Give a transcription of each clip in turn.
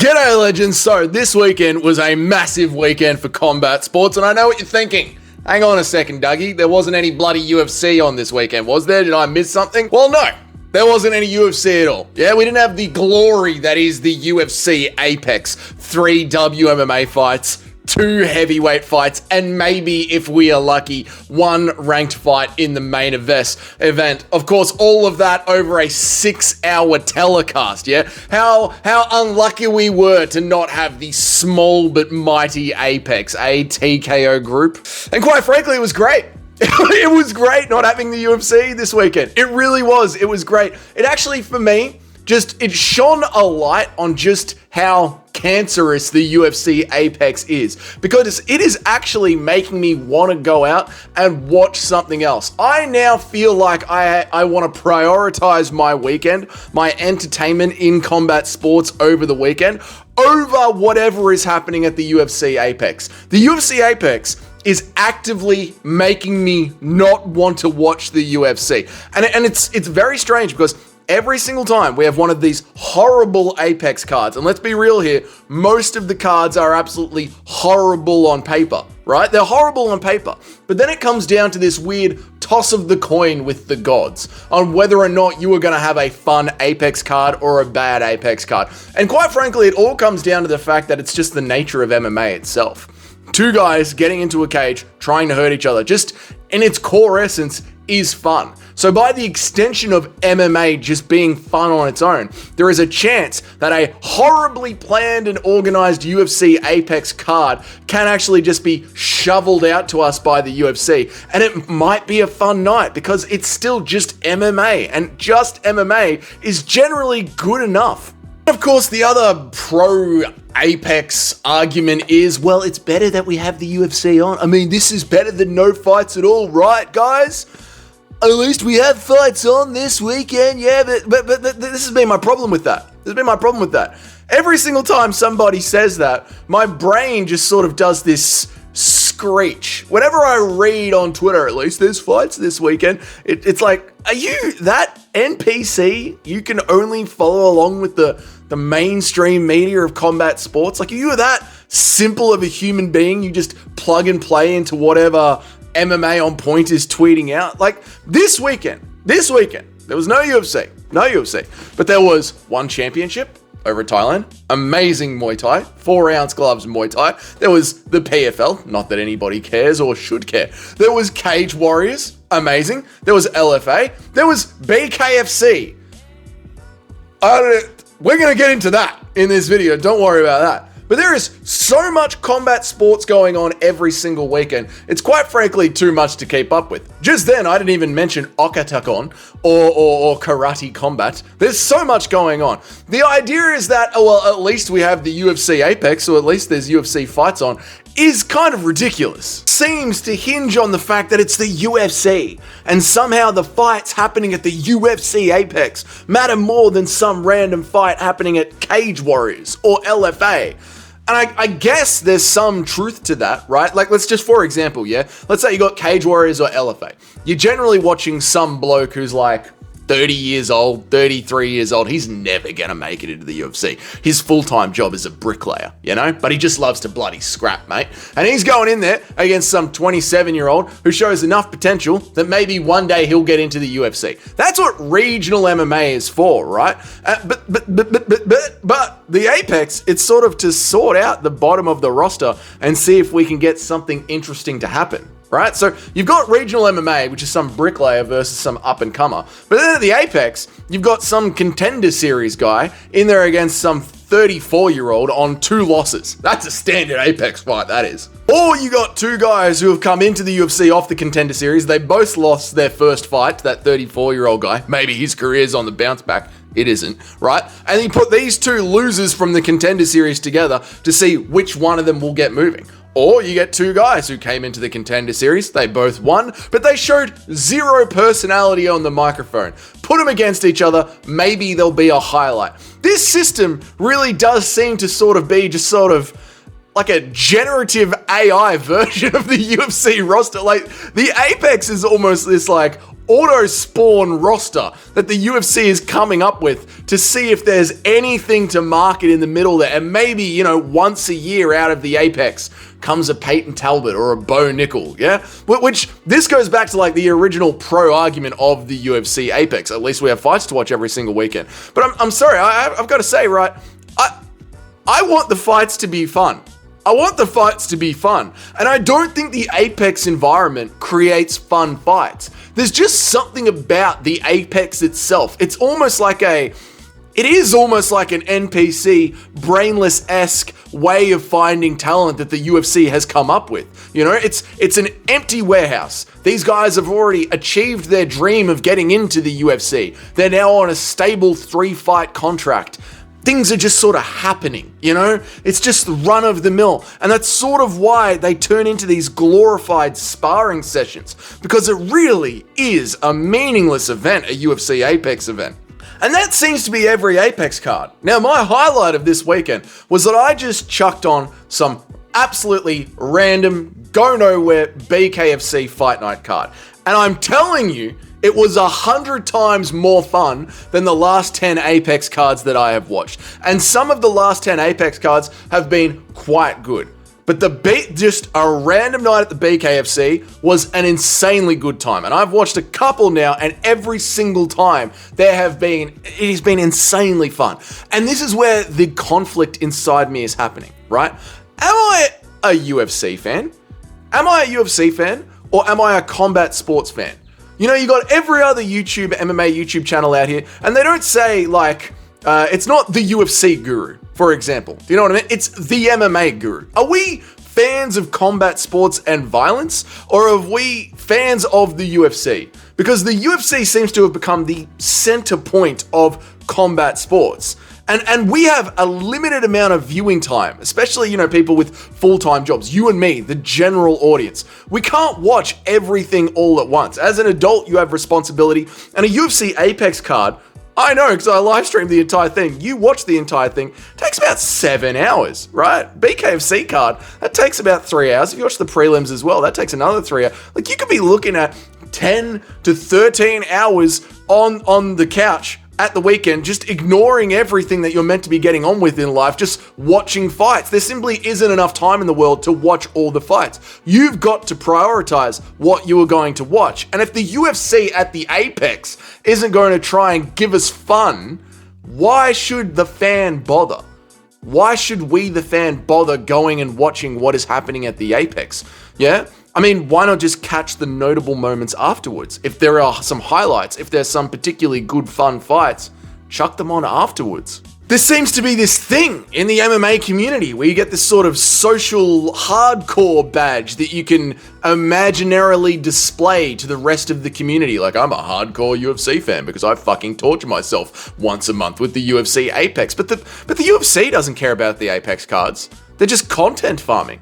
G'day legends, so this weekend was a massive weekend for combat sports, and I know what you're thinking. Hang on a second, Dougie, there wasn't any bloody UFC on this weekend, was there? Did I miss something? Well, no, there wasn't any UFC at all. Yeah, we didn't have the glory that is the UFC Apex, 3 WMMA fights, 2 heavyweight fights, and maybe, if we are lucky, 1 ranked fight in the main event. Of course, all of that over a 6-hour telecast, yeah? How unlucky we were to not have the small but mighty Apex, a TKO group. And quite frankly, it was great. It was great not having the UFC this weekend. It really was. It was great. It actually, for me, it shone a light on just how cancerous the UFC Apex is, because it is actually making me want to go out and watch something else. I now feel like I want to prioritize my weekend, my entertainment in combat sports over the weekend, over whatever is happening at the UFC Apex. The UFC Apex is actively making me not want to watch the UFC. And it's very strange because every single time we have one of these horrible Apex cards, and let's be real here, most of the cards are absolutely horrible on paper, right? They're horrible on paper. But then it comes down to this weird toss of the coin with the gods on whether or not you are going to have a fun Apex card or a bad Apex card. And quite frankly, it all comes down to the fact that it's just the nature of MMA itself. 2 guys getting into a cage, trying to hurt each other, just in its core essence, is fun. So by the extension of MMA just being fun on its own, there is a chance that a horribly planned and organized UFC Apex card can actually just be shoveled out to us by the UFC. And it might be a fun night because it's still just MMA, and just MMA is generally good enough. Of course, the other pro Apex argument is, well, it's better that we have the UFC on. I mean, this is better than no fights at all, right, guys? At least we have fights on this weekend, yeah, but this has been my problem with that. Every single time somebody says that, my brain just sort of does this screech. Whenever I read on Twitter, at least, there's fights this weekend, it's like, are you that NPC? You can only follow along with the mainstream media of combat sports? Like, are you that simple of a human being? You just plug and play into whatever MMA on point is tweeting out? Like, this weekend, there was no UFC, but there was 1 championship over Thailand, amazing Muay Thai, 4-ounce gloves Muay Thai. There was the PFL, not that anybody cares or should care. There was Cage Warriors, amazing. There was LFA. There was BKFC. We're going to get into that in this video, don't worry about that. But there is so much combat sports going on every single weekend, it's quite frankly too much to keep up with. Just then, I didn't even mention Okatakon or karate combat. There's so much going on. The idea is that, well, at least we have the UFC Apex, or at least there's UFC fights on, is kind of ridiculous. Seems to hinge on the fact that it's the UFC, and somehow the fights happening at the UFC Apex matter more than some random fight happening at Cage Warriors or LFA. And I guess there's some truth to that, right? Like, let's just, for example, yeah, let's say you got Cage Warriors or LFA. You're generally watching some bloke who's like 30 years old, 33 years old. He's never gonna make it into the UFC. His full-time job is a bricklayer, you know? But he just loves to bloody scrap, mate. And he's going in there against some 27-year-old who shows enough potential that maybe one day he'll get into the UFC. That's what regional MMA is for, right? But the Apex, it's sort of to sort out the bottom of the roster and see if we can get something interesting to happen. Right? So you've got regional MMA, which is some bricklayer versus some up-and-comer. But then at the Apex, you've got some contender series guy in there against some 34-year-old on 2 losses. That's a standard Apex fight, that is. Or you got 2 guys who have come into the UFC off the contender series. They both lost their first fight to that 34-year-old guy. Maybe his career's on the bounce back. It isn't, right? And you put these 2 losers from the contender series together to see which one of them will get moving. Or you get 2 guys who came into the contender series, they both won, but they showed 0 personality on the microphone. Put them against each other, maybe there'll be a highlight. This system really does seem to sort of be just sort of like a generative AI version of the UFC roster. Like, the Apex is almost this like auto-spawn roster that the UFC is coming up with to see if there's anything to market in the middle there. And maybe, you know, once a year out of the Apex comes a Peyton Talbot or a Bo Nickel, yeah? Which, this goes back to like the original pro argument of the UFC Apex. At least we have fights to watch every single weekend. But I'm sorry, I've got to say, right, I want the fights to be fun. I want the fights to be fun. And I don't think the Apex environment creates fun fights. There's just something about the Apex itself. It is almost like an NPC, brainless-esque way of finding talent that the UFC has come up with. You know, it's an empty warehouse. These guys have already achieved their dream of getting into the UFC. They're now on a stable 3-fight contract. Things are just sort of happening, you know? It's just the run of the mill. And that's sort of why they turn into these glorified sparring sessions, because it really is a meaningless event, a UFC Apex event. And that seems to be every Apex card. Now, my highlight of this weekend was that I just chucked on some absolutely random, go nowhere BKFC Fight Night card. And I'm telling you, it was 100 times more fun than the last 10 Apex cards that I have watched. And some of the last 10 Apex cards have been quite good. But just a random night at the BKFC was an insanely good time. And I've watched a couple now, and every single time it has been insanely fun. And this is where the conflict inside me is happening, right? Am I a UFC fan? Am I a UFC fan? Or am I a combat sports fan? You know, you got every other MMA YouTube channel out here, and they don't say, like, it's not the UFC guru, for example. Do you know what I mean? It's the MMA guru. Are we fans of combat sports and violence, or are we fans of the UFC? Because the UFC seems to have become the center point of combat sports. And we have a limited amount of viewing time, especially, you know, people with full-time jobs. You and me, the general audience. We can't watch everything all at once. As an adult, you have responsibility. And a UFC Apex card, I know because I live streamed the entire thing. You watch the entire thing. It takes about 7 hours, right? BKFC card, that takes about 3 hours. If you watch the prelims as well, that takes another 3 hours. Like, you could be looking at 10 to 13 hours on the couch at the weekend, just ignoring everything that you're meant to be getting on with in life, just watching fights. There simply isn't enough time in the world to watch all the fights. You've got to prioritize what you are going to watch. And if the UFC at the Apex isn't going to try and give us fun, why should the fan bother? Why should we, the fan, bother going and watching what is happening at the Apex? Yeah? I mean, why not just catch the notable moments afterwards? If there are some highlights, if there's some particularly good, fun fights, chuck them on afterwards. There seems to be this thing in the MMA community where you get this sort of social hardcore badge that you can imaginarily display to the rest of the community. Like, I'm a hardcore UFC fan because I fucking torture myself once a month with the UFC Apex. But the UFC doesn't care about the Apex cards. They're just content farming.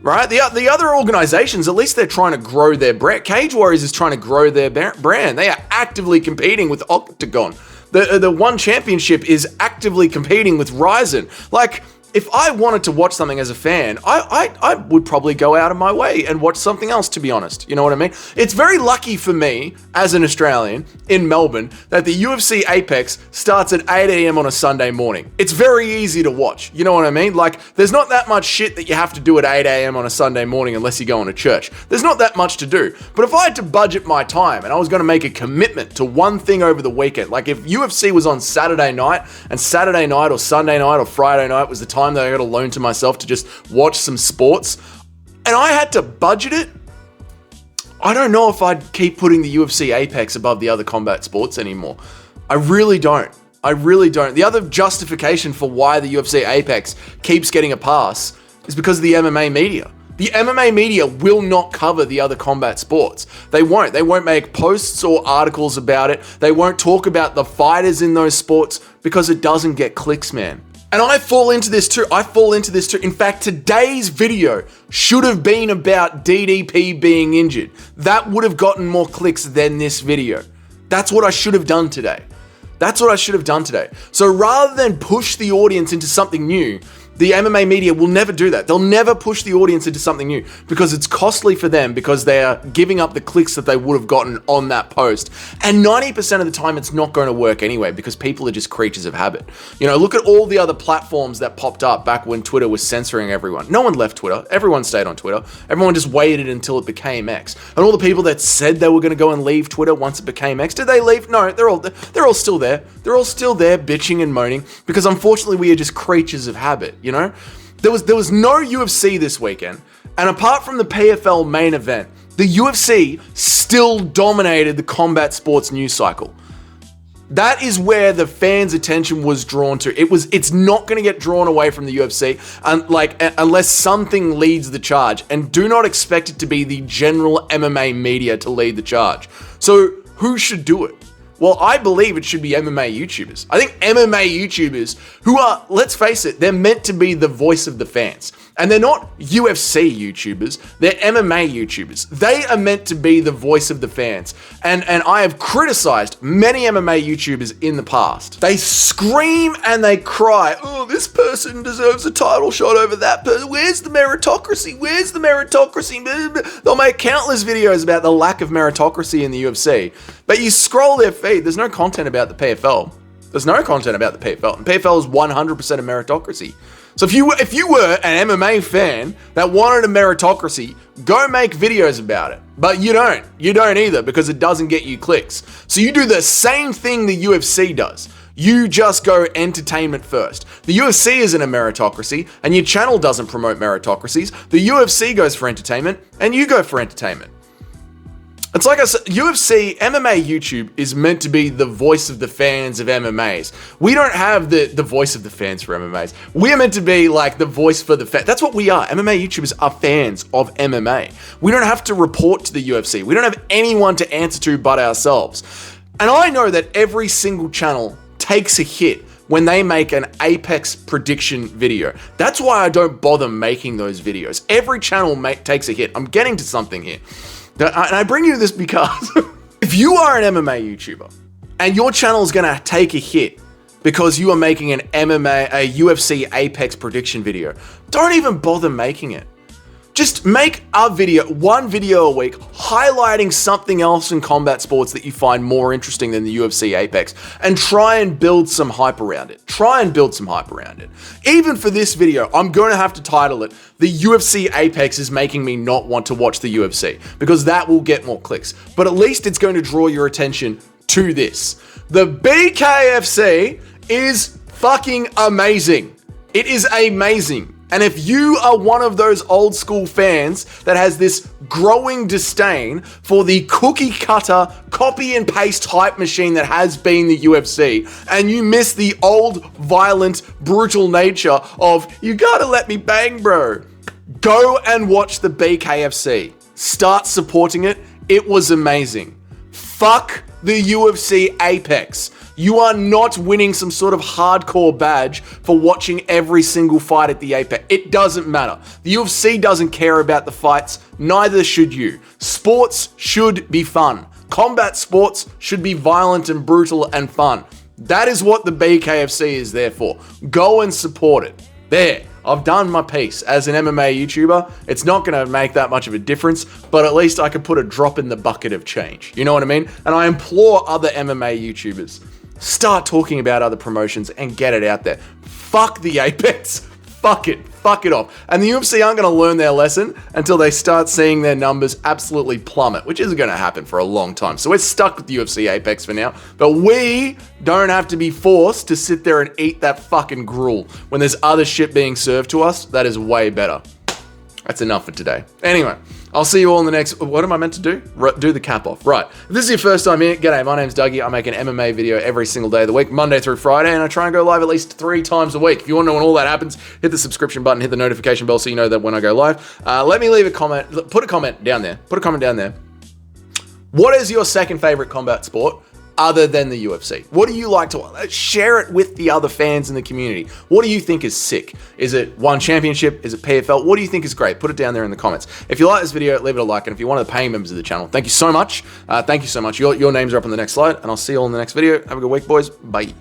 Right? The other organizations, at least they're trying to grow their brand. Cage Warriors is trying to grow their brand. They are actively competing with Octagon. The One Championship is actively competing with Ryzen. Like, if I wanted to watch something as a fan, I would probably go out of my way and watch something else, to be honest. You know what I mean? It's very lucky for me, as an Australian in Melbourne, that the UFC Apex starts at 8 a.m. on a Sunday morning. It's very easy to watch. You know what I mean? Like, there's not that much shit that you have to do at 8 a.m. on a Sunday morning unless you're going to church. There's not that much to do. But if I had to budget my time and I was going to make a commitment to one thing over the weekend, like if UFC was on Saturday night and Saturday night or Sunday night or Friday night was the time that I got a loan to myself to just watch some sports, and I had to budget it, I don't know if I'd keep putting the UFC Apex above the other combat sports anymore. I really don't. The other justification for why the UFC Apex keeps getting a pass is because of the MMA media. The MMA media will not cover the other combat sports. They won't. They won't make posts or articles about it. They won't talk about the fighters in those sports because it doesn't get clicks, man. And I fall into this too. In fact, today's video should have been about DDP being injured. That would have gotten more clicks than this video. That's what I should have done today. So rather than push the audience into something new, The MMA media will never do that. They'll never push the audience into something new because it's costly for them, because they are giving up the clicks that they would have gotten on that post. And 90% of the time, it's not going to work anyway because people are just creatures of habit. You know, look at all the other platforms that popped up back when Twitter was censoring everyone. No one left Twitter. Everyone stayed on Twitter. Everyone just waited until it became X. And all the people that said they were going to go and leave Twitter once it became X, did they leave? No, they're all still there. They're all still there bitching and moaning because unfortunately we are just creatures of habit. You know, there was no UFC this weekend, and apart from the PFL main event, the UFC still dominated the combat sports news cycle. That is where the fans' attention was drawn to. It's not going to get drawn away from the UFC unless something leads the charge, and do not expect it to be the general MMA media to lead the charge. So who should do it? Well, I believe it should be MMA YouTubers. I think MMA YouTubers who are, let's face it, they're meant to be the voice of the fans. And they're not UFC YouTubers, they're MMA YouTubers. They are meant to be the voice of the fans. And I have criticized many MMA YouTubers in the past. They scream and they cry, oh, this person deserves a title shot over that person. Where's the meritocracy? Where's the meritocracy? They'll make countless videos about the lack of meritocracy in the UFC. But you scroll their feed, there's no content about the PFL. There's no content about the PFL. And PFL is 100% a meritocracy. So if you were an MMA fan that wanted a meritocracy, go make videos about it. But you don't. You don't either, because it doesn't get you clicks. So you do the same thing the UFC does. You just go entertainment first. The UFC isn't a meritocracy, and your channel doesn't promote meritocracies. The UFC goes for entertainment, and you go for entertainment. It's like I said, UFC, MMA YouTube is meant to be the voice of the fans of MMAs. We don't have the voice of the fans for MMAs. We are meant to be like the voice for the fans. That's what we are. MMA YouTubers are fans of MMA. We don't have to report to the UFC. We don't have anyone to answer to but ourselves. And I know that every single channel takes a hit when they make an Apex prediction video. That's why I don't bother making those videos. Every channel takes a hit. I'm getting to something here. And I bring you this because if you are an MMA YouTuber and your channel is going to take a hit because you are making a UFC Apex prediction video, don't even bother making it. Just make one video a week highlighting something else in combat sports that you find more interesting than the UFC Apex, and try and build some hype around it. Even for this video, I'm going to have to title it, "The UFC Apex is making me not want to watch the UFC," because that will get more clicks. But at least it's going to draw your attention to this. The BKFC is fucking amazing. It is amazing. And if you are one of those old school fans that has this growing disdain for the cookie cutter, copy and paste hype machine that has been the UFC, and you miss the old, violent, brutal nature of, you gotta let me bang, bro, go and watch the BKFC. Start supporting it. It was amazing. Fuck the UFC Apex. You are not winning some sort of hardcore badge for watching every single fight at the Apex. It doesn't matter. The UFC doesn't care about the fights, neither should you. Sports should be fun. Combat sports should be violent and brutal and fun. That is what the BKFC is there for. Go and support it. There. I've done my piece. As an MMA YouTuber, it's not going to make that much of a difference, but at least I could put a drop in the bucket of change. You know what I mean? And I implore other MMA YouTubers, start talking about other promotions and get it out there. Fuck the Apex. Fuck it. Fuck it off. And the UFC aren't going to learn their lesson until they start seeing their numbers absolutely plummet, which isn't going to happen for a long time. So we're stuck with the UFC Apex for now. But we don't have to be forced to sit there and eat that fucking gruel when there's other shit being served to us that is way better. That's enough for today. Anyway, I'll see you all in the next... What am I meant to do? Do the cap off. Right. If this is your first time here, g'day, my name's Dougie. I make an MMA video every single day of the week, Monday through Friday, and I try and go live at least 3 times a week. If you want to know when all that happens, hit the subscription button, hit the notification bell so you know that when I go live. Let me leave a comment. Put a comment down there. What is your second favorite combat sport other than the UFC? What do you like to share it with the other fans in the community? What do you think is sick? Is it one championship? Is it PFL? What do you think is great? Put it down there in the comments. If you like this video, leave it a like. And if you're one of the paying members of the channel, thank you so much. Your names are up on the next slide, and I'll see you all in the next video. Have a good week, boys. Bye.